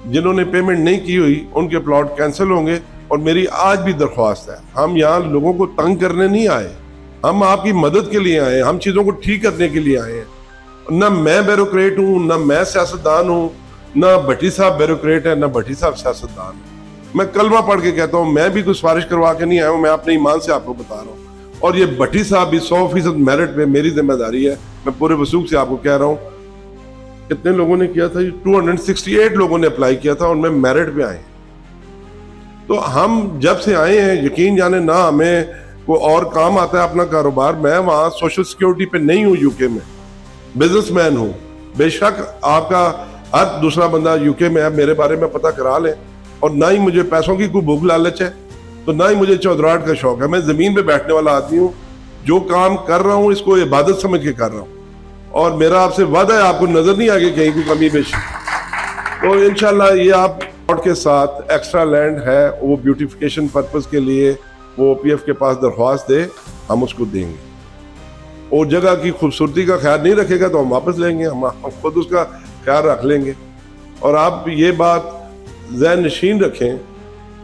جنہوں نے پیمنٹ نہیں کی ہوئی ان کے پلاٹ کینسل ہوں گے. اور میری آج بھی درخواست ہے, ہم یہاں لوگوں کو تنگ کرنے نہیں آئے, ہم آپ کی مدد کے لیے آئے ہیں, ہم چیزوں کو ٹھیک کرنے کے لیے آئے ہیں. نہ میں بیوروکریٹ ہوں, نہ میں سیاستدان ہوں, نہ بھٹی صاحب بیوروکریٹ ہے, نہ بھٹی صاحب سیاستدان ہے. میں کلمہ پڑھ کے کہتا ہوں, میں بھی کوئی سفارش کروا کے نہیں آیا ہوں, میں اپنے ایمان سے آپ کو بتا رہا ہوں. اور یہ بھٹی صاحب بھی 100% میرٹ پہ میری ذمہ داری ہے. میں پورے وثوق سے آپ کو کہہ رہا ہوں, کتنے لوگوں نے کیا تھا, 268 لوگوں نے اپلائی کیا تھا, ان میں میرٹ پہ آئے. تو ہم جب سے آئے ہیں یقین جانے نہ ہمیں کوئی اور کام آتا ہے اپنا کاروبار. میں وہاں سوشل سیکیورٹی پہ نہیں ہوں, یو کے میں بزنس مین ہوں. بے شک آپ کا ہر دوسرا بندہ یو کے میں ہے, میرے بارے میں پتہ کرا لیں. اور نہ ہی مجھے پیسوں کی کوئی بھوک لالچ ہے, تو نہ ہی مجھے چودراہٹ کا شوق ہے. میں زمین پہ بیٹھنے والا آدمی ہوں, جو کام کر رہا ہوں اس کو عبادت سمجھ کے کر رہا ہوں. اور میرا آپ سے وعدہ ہے, آپ کو نظر نہیں آگے کہیں کوئی کمی بیشی. تو انشاءاللہ یہ آپ پلاٹ کے ساتھ ایکسٹرا لینڈ ہے وہ بیوٹیفیکیشن پرپز کے لیے وہ پی ایف کے پاس درخواست دے, ہم اس کو دیں گے. اور جگہ کی خوبصورتی کا خیال نہیں رکھے گا تو ہم واپس لیں گے, ہم خود اس کا خیال رکھ لیں گے. اور آپ یہ بات ذہن نشین رکھیں,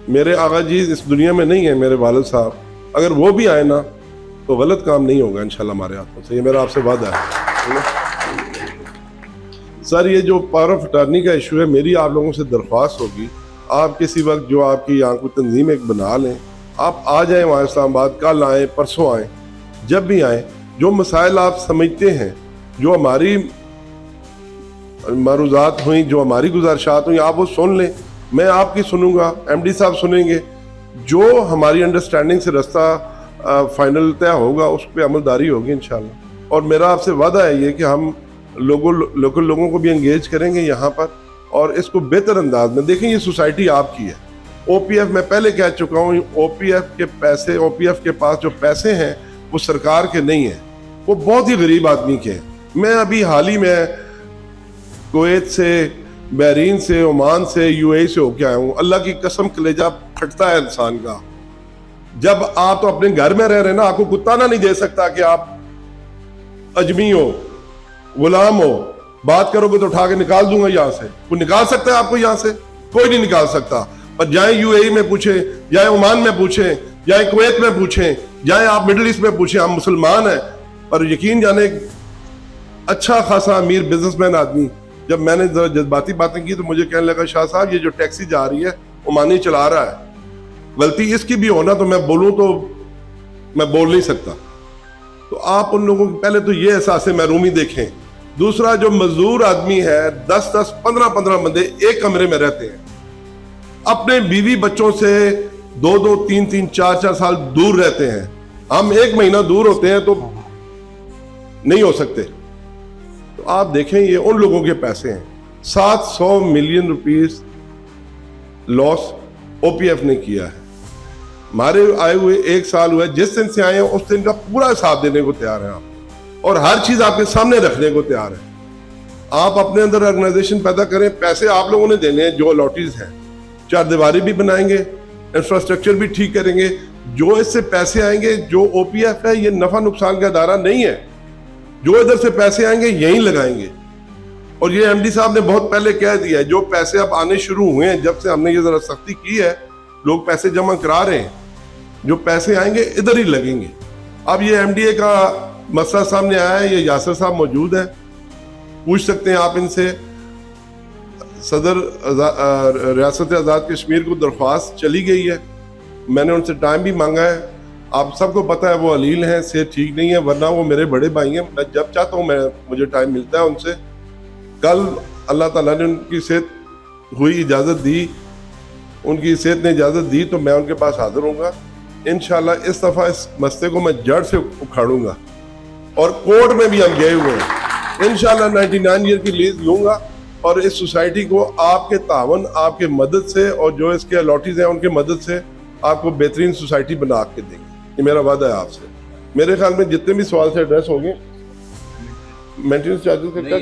میرے آقا جی اس دنیا میں نہیں ہیں, میرے والد صاحب, اگر وہ بھی آئے نا تو غلط کام نہیں ہوگا انشاءاللہ ہمارے ہاتھوں سے, یہ میرا آپ سے وعدہ ہے. سر یہ جو پاور آف اٹارنی کا ایشو ہے, میری آپ لوگوں سے درخواست ہوگی, آپ کسی وقت جو آپ کی یہاں کوئی تنظیم ایک بنا لیں, آپ آ جائیں وہاں اسلام آباد, کل آئیں, پرسوں آئیں, جب بھی آئیں, جو مسائل آپ سمجھتے ہیں, جو ہماری معروضات ہوئیں, جو ہماری گزارشات ہوئیں, آپ وہ سن لیں. میں آپ کی سنوں گا, ایم ڈی صاحب سنیں گے, جو ہماری انڈرسٹینڈنگ سے رستہ فائنل طے ہوگا اس پہ عمل داری ہوگی انشاءاللہ. اور میرا آپ سے وعدہ ہے یہ کہ ہم لوکل لوگوں کو بھی انگیج کریں گے یہاں پر, اور اس کو بہتر انداز میں دیکھیں. یہ سوسائٹی آپ کی ہے. او پی ایف میں پہلے کہہ چکا ہوں, او پی ایف کے پیسے, او پی ایف کے پاس جو پیسے ہیں وہ سرکار کے نہیں ہیں, وہ بہت ہی غریب آدمی کے ہیں. میں ابھی حال ہی میں کویت سے, بحرین سے, عمان سے, یو اے سے ہو کے آیا ہوں. اللہ کی قسم کلیجہ پھٹتا ہے انسان کا. جب آپ تو اپنے گھر میں رہ رہے نا, آپ کو کتا نہ نہیں دے سکتا کہ آپ اجمی ہو, غلام ہو, بات کرو گے تو اٹھا کے نکال دوں گا یہاں سے. کوئی نکال سکتا ہے آپ کو یہاں سے؟ کوئی نہیں نکال سکتا. پر جائیں یو اے میں پوچھیں, جائیں عمان میں پوچھیں, جائیں کویت میں پوچھیں, جائیں آپ مڈل ایسٹ میں پوچھیں, ہم مسلمان ہیں. پر یقین جانے اچھا خاصا امیر بزنس مین آدمی, جب میں نے ذرا جذباتی باتیں کی تو مجھے کہنے لگا, شاہ صاحب یہ جو ٹیکسی جا رہی ہے عمانی چلا رہا ہے, غلطی اس کی بھی ہونا تو میں بولوں تو میں بول نہیں سکتا. تو آپ ان لوگوں کی پہلے تو یہ احساس محرومی دیکھیں. دوسرا جو مزدور آدمی ہے, 10-10, 15-15 بندے ایک کمرے میں رہتے ہیں, اپنے بیوی بچوں سے 2-2, 3-3, 4-4 سال دور رہتے ہیں. ہم 1 مہینہ دور ہوتے ہیں تو نہیں ہو سکتے. تو آپ دیکھیں یہ ان لوگوں کے پیسے ہیں. 700 ملین روپیز لاس او پی ایف نے کیا ہے. ہمارے آئے ہوئے 1 سال ہوا ہے, جس دن سے آئے ہیں اس دن کا پورا حساب دینے کو تیار ہیں آپ, اور ہر چیز آپ کے سامنے رکھنے کو تیار ہے. آپ اپنے اندر آرگنائزیشن پیدا کریں, پیسے آپ لوگوں نے دینے ہیں, جو الاٹیز ہیں, 4 دیواری بھی بنائیں گے, انفراسٹرکچر بھی ٹھیک کریں گے. جو اس سے پیسے آئیں گے, جو او پی ایف ہے یہ نفع نقصان کا ادارہ نہیں ہے, جو ادھر سے پیسے آئیں گے یہیں لگائیں گے. اور یہ MD صاحب نے بہت پہلے کہہ دیا ہے, جو پیسے اب آنے شروع ہوئے ہیں جب سے ہم نے یہ ذرا سختی کی ہے, لوگ پیسے جمع کرا رہے ہیں, جو پیسے آئیں گے ادھر ہی لگیں گے. اب یہ MDA کا مسئلہ سامنے آیا ہے, یہ یاسر صاحب موجود ہیں, پوچھ سکتے ہیں آپ ان سے. صدر ریاست آزاد کشمیر کو درخواست چلی گئی ہے, میں نے ان سے ٹائم بھی مانگا ہے. آپ سب کو پتہ ہے وہ علیل ہیں, صحت ٹھیک نہیں ہے, ورنہ وہ میرے بڑے بھائی ہیں, میں جب چاہتا ہوں مجھے ٹائم ملتا ہے ان سے. کل اللہ تعالیٰ نے ان کی صحت ہوئی اجازت دی, ان کی صحت نے اجازت دی تو میں ان کے پاس حاضر ہوں گا انشاءاللہ. اس دفعہ اس مسئلے کو میں جڑ سے اکھاڑوں گا, اور کورٹ میں بھی ہم گئے ہوئے ہیں. انشاءاللہ 99 ایئر کی لیز لوں گا, اور اس سوسائٹی کو آپ کے تعاون, آپ کے مدد سے, اور جو اس کے الاٹیز ہیں ان کے مدد سے آپ کو بہترین سوسائٹی بنا کے دیں گے. یہ میرا وعدہ ہے آپ سے. میرے خیال میں جتنے بھی سوال سے ایڈریس ہوں گے, مینٹیننس چارجز کا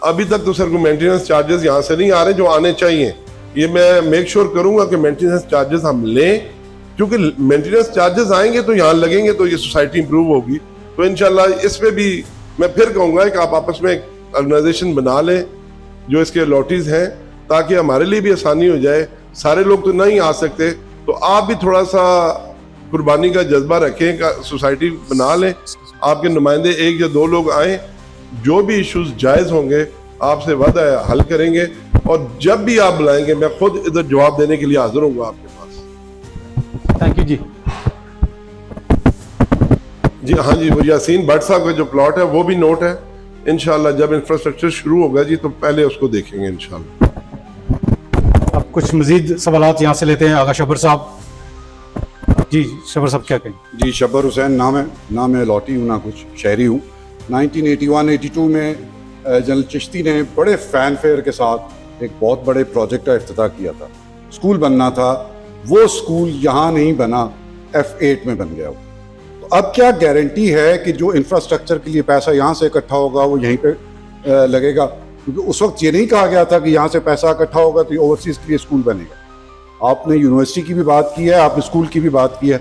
ابھی تک تو سر کو مینٹیننس چارجز یہاں سے نہیں آ رہے جو آنے چاہیے. یہ میں میک شور کروں گا کہ مینٹیننس چارجز ہم لیں, کیونکہ مینٹیننس چارجز آئیں گے تو یہاں لگیں گے تو یہ سوسائٹی امپروو ہوگی. تو انشاءاللہ اس پہ بھی میں پھر کہوں گا کہ آپ آپس میں ایک آرگنائزیشن بنا لیں جو اس کے الاٹیز ہیں, تاکہ ہمارے لیے بھی آسانی ہو جائے. سارے لوگ تو نہیں آ سکتے, تو آپ بھی تھوڑا سا قربانی کا جذبہ رکھیں, سوسائٹی بنا لیں. آپ کے نمائندے 1 یا 2 لوگ آئیں, جو بھی ایشوز جائز ہوں گے آپ سے وعدہ ہے حل کریں گے, اور جب بھی آپ بلائیں گے میں خود ادھر جواب دینے کے لیے حاضر ہوں گا آپ کے پاس. تھینک یو جی. جی ہاں جی, وہ یاسین بٹ صاحب کا جو پلاٹ ہے وہ بھی نوٹ ہے. انشاءاللہ جب انفراسٹرکچر شروع ہوگا جی تو پہلے اس کو دیکھیں گے انشاءاللہ. اب کچھ مزید سوالات یہاں سے لیتے ہیں. آغا شبر صاحب. جی شبر صاحب کیا کہیں؟ جی شبر حسین نام ہے, نہ میں لاٹی ہوں نہ کچھ, شہری ہوں. 1981-82 میں جنرل چشتی نے بڑے فین فیئر کے ساتھ ایک بہت بڑے پروجیکٹ کا افتتاح کیا تھا. اسکول بننا تھا, وہ اسکول یہاں نہیں بنا, F8 میں بن گیا. تو اب کیا گارنٹی ہے کہ جو انفراسٹرکچر کے لیے پیسہ یہاں سے اکٹھا ہوگا وہ یہیں پہ لگے گا؟ کیونکہ اس وقت یہ نہیں کہا گیا تھا کہ یہاں سے پیسہ اکٹھا ہوگا تو یہ اوورسیز کے لیے اسکول بنے گا. آپ نے یونیورسٹی کی بھی بات کی ہے, آپ نے اسکول کی بھی بات کی ہے.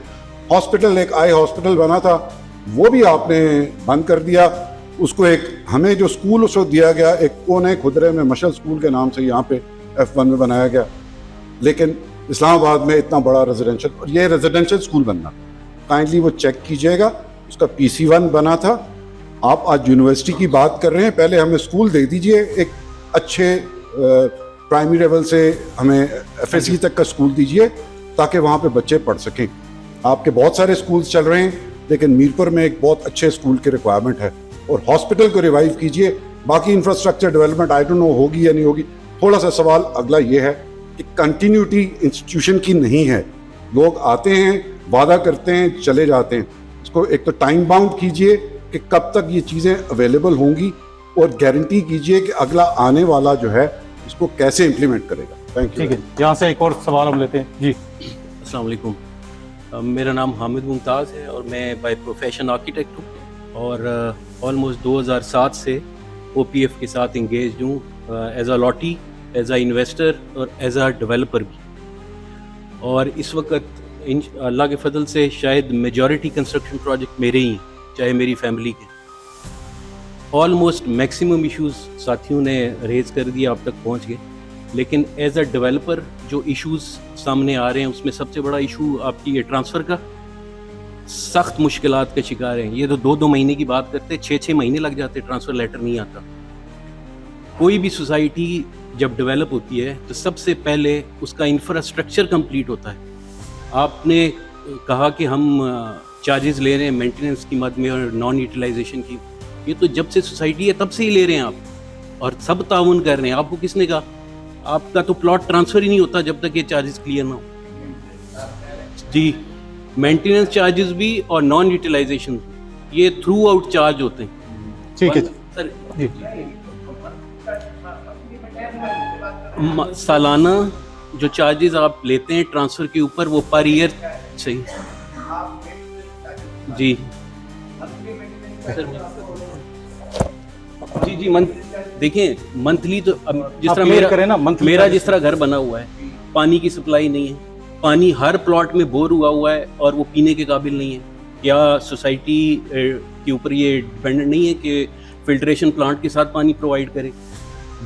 ہاسپٹل, ایک آئی ہاسپٹل بنا تھا وہ بھی آپ نے بند کر دیا. اس کو ایک ہمیں جو اسکول اس وقت دیا گیا ایک کونے کھدرے میں مشل اسکول کے نام سے یہاں پہ F1 میں بنایا گیا. لیکن اسلام آباد میں اتنا بڑا ریزیڈینشل, اور یہ ریزیڈینشل اسکول بننا تھا, کائنڈلی وہ چیک کیجئے گا. اس کا PC1 بنا تھا. آپ آج یونیورسٹی کی بات کر رہے ہیں, پہلے ہمیں اسکول دے دیجئے ایک اچھے پرائمری لیول سے, ہمیں FSC تک کا اسکول دیجئے تاکہ وہاں پہ بچے پڑھ سکیں. آپ کے بہت سارے اسکولز چل رہے ہیں لیکن میرپور میں ایک بہت اچھے اسکول کی ریکوائرمنٹ ہے, اور ہاسپٹل کو ریوائیو کیجئے. باقی infrastructure development I don't know ہوگی یا نہیں ہوگی. تھوڑا سا سوال اگلا یہ ہے کہ کنٹینیوٹی انسٹیٹیوشن کی نہیں ہے. لوگ آتے ہیں, وعدہ کرتے ہیں, چلے جاتے ہیں. اس کو ایک تو ٹائم باؤنڈ کیجئے کہ کب تک یہ چیزیں اویلیبل ہوں گی, اور گارنٹی کیجئے کہ اگلا آنے والا جو ہے اس کو کیسے امپلیمنٹ کرے گا. Thank you. ٹھیک ہے, یہاں سے ایک اور سوال ہم لیتے ہیں. جی السلام علیکم. میرا نام حامد ممتاز ہے اور میں بائی پروفیشن آرکیٹیکٹ ہوں, اور آلموسٹ 2007 سے OPF کے ساتھ انگیجڈ ہوں, ایز اے لاٹی, ایز اے انویسٹر اور ایز اے ڈیولپر بھی. اور اس وقت اللہ کے فضل سے شاید میجورٹی کنسٹرکشن پروجیکٹ میرے ہی ہیں, چاہے میری فیملی کے. آلموسٹ میکسیمم ایشوز ساتھیوں نے ریز کر دیا, اب تک پہنچ گئے. لیکن ایز اے ڈیولپر جو ایشوز سامنے آ رہے ہیں اس میں سب سے بڑا ایشو آپ کی یہ ٹرانسفر کا, سخت مشکلات کا شکار ہیں. یہ تو 2 مہینے کی بات کرتے, 6 مہینے لگ جاتے, ٹرانسفر لیٹر نہیں آتا. کوئی بھی سوسائٹی جب ڈیولپ ہوتی ہے تو سب سے پہلے اس کا انفراسٹرکچر کمپلیٹ ہوتا ہے. آپ نے کہا کہ ہم چارجز لے رہے ہیں مینٹیننس کی مد میں اور نان یوٹیلائزیشن کی, یہ تو جب سے سوسائٹی ہے تب سے ہی لے رہے ہیں آپ, اور سب تعاون کر رہے ہیں. آپ کو کس نے کہا؟ آپ کا تو پلاٹ ٹرانسفر ہی نہیں ہوتا جب تک یہ چارجز کلیئر نہ ہو. جی مینٹیننس چارجز بھی اور نان یوٹیلائزیشن یہ تھرو آؤٹ چارج ہوتے ہیں. ٹھیک ہے سر. سالانہ جو چارجز آپ لیتے ہیں ٹرانسفر کے اوپر وہ پر ایئر صحیح. جی جی جی دیکھیں منتھلی تو جس طرح میرا جس طرح گھر بنا ہوا ہے, پانی کی سپلائی نہیں ہے, پانی ہر پلاٹ میں بور ہوا ہے اور وہ پینے کے قابل نہیں ہے. کیا سوسائٹی کے اوپر یہ ڈپینڈنٹ نہیں ہے کہ فلٹریشن پلانٹ کے ساتھ پانی پرووائڈ کرے؟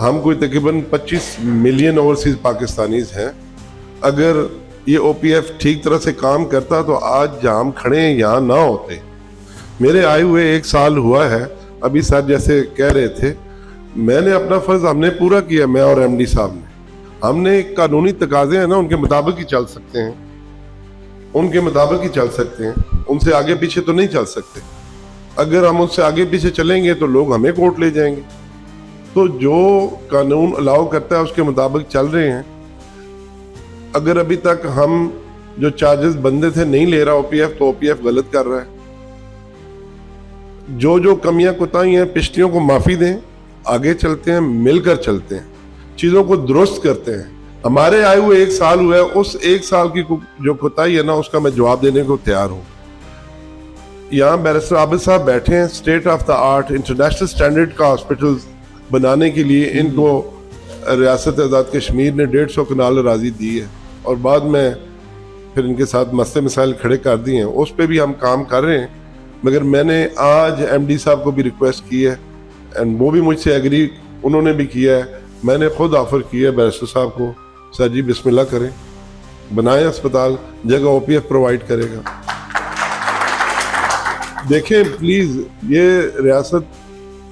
ہم کوئی تقریباً 25 ملین اوورسیز پاکستانیز ہیں. اگر یہ OPF ٹھیک طرح سے کام کرتا تو آج جہاں ہم کھڑے ہیں یہاں نہ ہوتے. میرے آئے ہوئے 1 سال ہوا ہے. ابھی سر جیسے کہہ رہے تھے, میں نے اپنا فرض ہم نے پورا کیا, میں اور MD صاحب نے. ہم نے قانونی تقاضے ہیں نا, ان کے مطابق ہی چل سکتے ہیں, ان کے مطابق ہی چل سکتے ہیں, ان سے آگے پیچھے تو نہیں چل سکتے. اگر ہم ان سے آگے پیچھے چلیں گے تو لوگ ہمیں کورٹ لے جائیں گے. تو جو قانون الاؤ کرتا ہے اس کے مطابق چل رہے ہیں. اگر ابھی تک ہم جو چارجز بندے تھے نہیں لے رہا OPF, تو OPF غلط کر رہا ہے. جو کمیاں کوتاہی ہیں پچھلیوں کو معافی دیں, آگے چلتے ہیں, مل کر چلتے ہیں, چیزوں کو درست کرتے ہیں. ہمارے آئے ہوئے 1 سال ہوا ہے, اس 1 سال کی جو کوتاہی ہے نا اس کا میں جواب دینے کو تیار ہوں. یہاں بیرسٹر عابد صاحب بیٹھے ہیں, state of the art international standard کا ہاسپٹل بنانے کے لیے ان کو ریاست آزاد کشمیر نے 150 کنال اراضی دی ہے, اور بعد میں پھر ان کے ساتھ مسئلے مسائل کھڑے کر دیے ہیں. اس پہ بھی ہم کام کر رہے ہیں. مگر میں نے آج MD صاحب کو بھی ریکویسٹ کی ہے, اینڈ وہ بھی مجھ سے ایگری انہوں نے بھی کیا ہے. میں نے خود آفر کیا ہے بیرسٹر صاحب کو, سر جی بسم اللہ کریں, بنائیں اسپتال, جگہ OPF پرووائڈ کرے گا. دیکھیں پلیز, یہ ریاست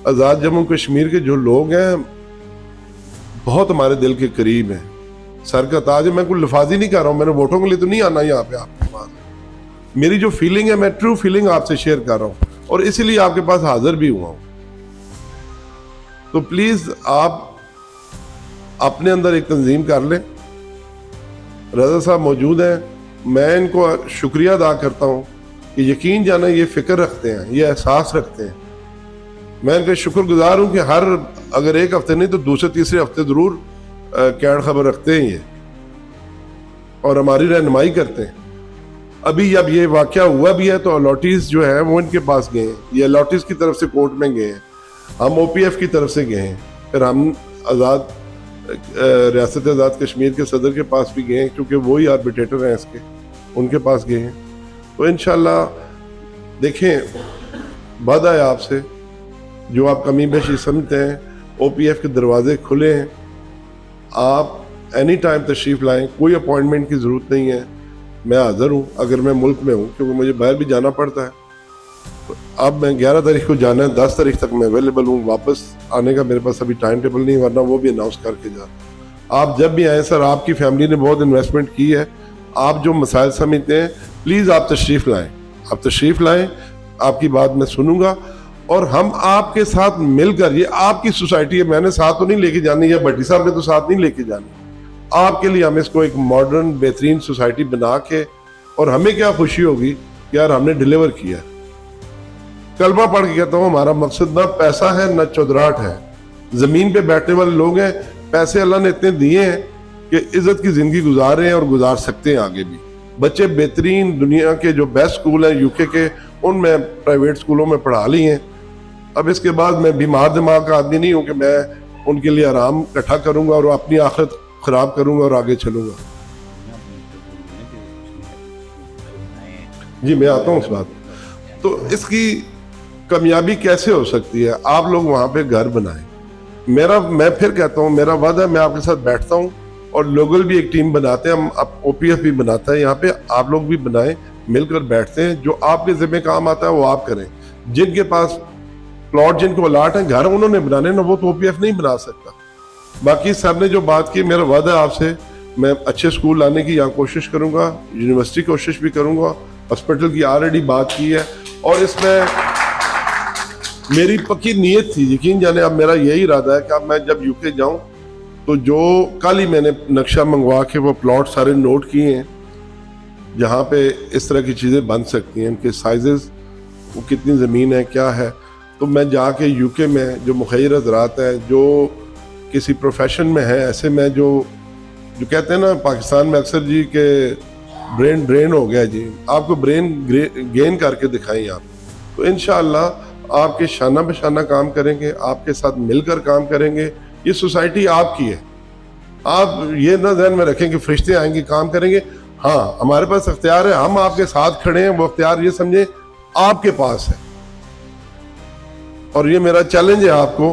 آزاد جموں کشمیر کے جو لوگ ہیں بہت ہمارے دل کے قریب ہیں. سر کا تاج ہے. میں کوئی لفاظ ہی نہیں کر رہا ہوں, میں نے ووٹوں کے لیے تو نہیں آنا یہاں پہ آپ کے پاس. میری جو فیلنگ ہے میں ٹرو فیلنگ آپ سے شیئر کر رہا ہوں, اور اسی لیے آپ کے پاس حاضر بھی ہوا ہوں. تو پلیز آپ اپنے اندر ایک تنظیم کر لیں. رضا صاحب موجود ہیں, میں ان کو شکریہ ادا کرتا ہوں کہ یقین جانا یہ فکر رکھتے ہیں, یہ احساس رکھتے ہیں. میں ان کا شکر گزار ہوں کہ ہر اگر 1 ہفتے نہیں تو دوسرے تیسرے ہفتے ضرور کیڑ خبر رکھتے ہیں یہ, اور ہماری رہنمائی کرتے ہیں. ابھی جب یہ واقعہ ہوا بھی ہے تو الاٹیز جو ہے وہ ان کے پاس گئے ہیں, یہ الاٹیز کی طرف سے کورٹ میں گئے ہیں, ہم OPF کی طرف سے گئے ہیں, پھر ہم ریاست آزاد کشمیر کے صدر کے پاس بھی گئے ہیں کیونکہ وہی آربیٹریٹر ہیں اس کے, ان کے پاس گئے ہیں. تو انشاءاللہ دیکھیں وعدہ ہے آپ سے, جو آپ کمی بیشی سمجھتے ہیں OPF کے دروازے کھلے ہیں. آپ اینی ٹائم تشریف لائیں, کوئی اپوائنٹمنٹ کی ضرورت نہیں ہے. میں حاضر ہوں اگر میں ملک میں ہوں, کیونکہ مجھے باہر بھی جانا پڑتا ہے. اب میں 11 تاریخ کو جانا ہے, 10 تاریخ تک میں اویلیبل ہوں. واپس آنے کا میرے پاس ابھی ٹائم ٹیبل نہیں, ورنہ وہ بھی اناؤنس کر کے جاتا. آپ جب بھی آئیں سر, آپ کی فیملی نے بہت انویسٹمنٹ کی ہے, آپ جو مسائل سمجھتے ہیں پلیز آپ تشریف لائیں, آپ تشریف لائیں. آپ کی بات میں سنوں گا, اور ہم آپ کے ساتھ مل کر, یہ آپ کی سوسائٹی ہے, میں نے ساتھ تو نہیں لے کے جانی, یا بھٹی صاحب نے تو ساتھ نہیں لے کے جانی. آپ کے لیے ہم اس کو ایک ماڈرن بہترین سوسائٹی بنا کے, اور ہمیں کیا خوشی ہوگی کہ یار ہم نے ڈیلیور کیا. کلمہ پڑھ کے کہتا ہوں, ہمارا مقصد نہ پیسہ ہے نہ چودراہٹ ہے. زمین پہ بیٹھنے والے لوگ ہیں, پیسے اللہ نے اتنے دیے ہیں کہ عزت کی زندگی گزار رہے ہیں اور گزار سکتے ہیں آگے بھی. بچے بہترین دنیا کے جو بیسٹ سکول ہیں UK کے, ان میں پرائیویٹ سکولوں میں پڑھا لی ہیں. اب اس کے بعد میں بیمار دماغ کا آدمی نہیں ہوں کہ میں ان کے لیے آرام اکٹھا کروں گا اور اپنی آخرت خراب کروں گا اور آگے چلوں گا. جی میں آتا ہوں اس بات. تو اس کی کامیابی کیسے ہو سکتی ہے؟ آپ لوگ وہاں پہ گھر بنائیں. میں پھر کہتا ہوں, میرا وعدہ ہے میں آپ کے ساتھ بیٹھتا ہوں, اور لوگل بھی ایک ٹیم بناتے ہیں, ہم OPF بھی بناتا ہے یہاں پہ, آپ لوگ بھی بنائیں, مل کر بیٹھتے ہیں. جو آپ کے ذمہ کام آتا ہے وہ آپ کریں. جن کے پاس پلاٹ, جن کو الاٹ ہیں, گھر انہوں نے بنانے نا, وہ تو OPF نہیں بنا سکتا. باقی سر نے جو بات کی, میرا وعدہ ہے آپ سے, میں اچھے سکول لانے کی یہاں کوشش کروں گا, یونیورسٹی کوشش بھی کروں گا, ہاسپٹل کی آلریڈی بات کی ہے, اور اس میں میری پکی نیت تھی, یقین جانے. اب میرا یہی ارادہ ہے کہ اب میں جب UK جاؤں تو جو کل ہی میں نے نقشہ منگوا کے وہ پلاٹ سارے نوٹ کیے ہیں جہاں پہ اس طرح کی چیزیں بن سکتی ہیں, ان کے سائزز, وہ کتنی زمین ہے, کیا ہے. تو میں جا کے UK میں جو مخیر حضرات ہیں, جو کسی پروفیشن میں ہیں, ایسے میں جو کہتے ہیں نا پاکستان میں اکثر جی کہ برین ڈرین ہو گیا جی, آپ کو برین گین کر کے دکھائیں آپ. تو انشاءاللہ آپ کے شانہ بہ شانہ کام کریں گے, آپ کے ساتھ مل کر کام کریں گے. یہ سوسائٹی آپ کی ہے. آپ یہ نہ ذہن میں رکھیں کہ فرشتے آئیں گے کام کریں گے. ہاں ہمارے پاس اختیار ہے, ہم آپ کے ساتھ کھڑے ہیں, وہ اختیار یہ سمجھیں آپ کے پاس ہے. اور یہ میرا چیلنج ہے آپ کو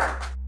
اللہ.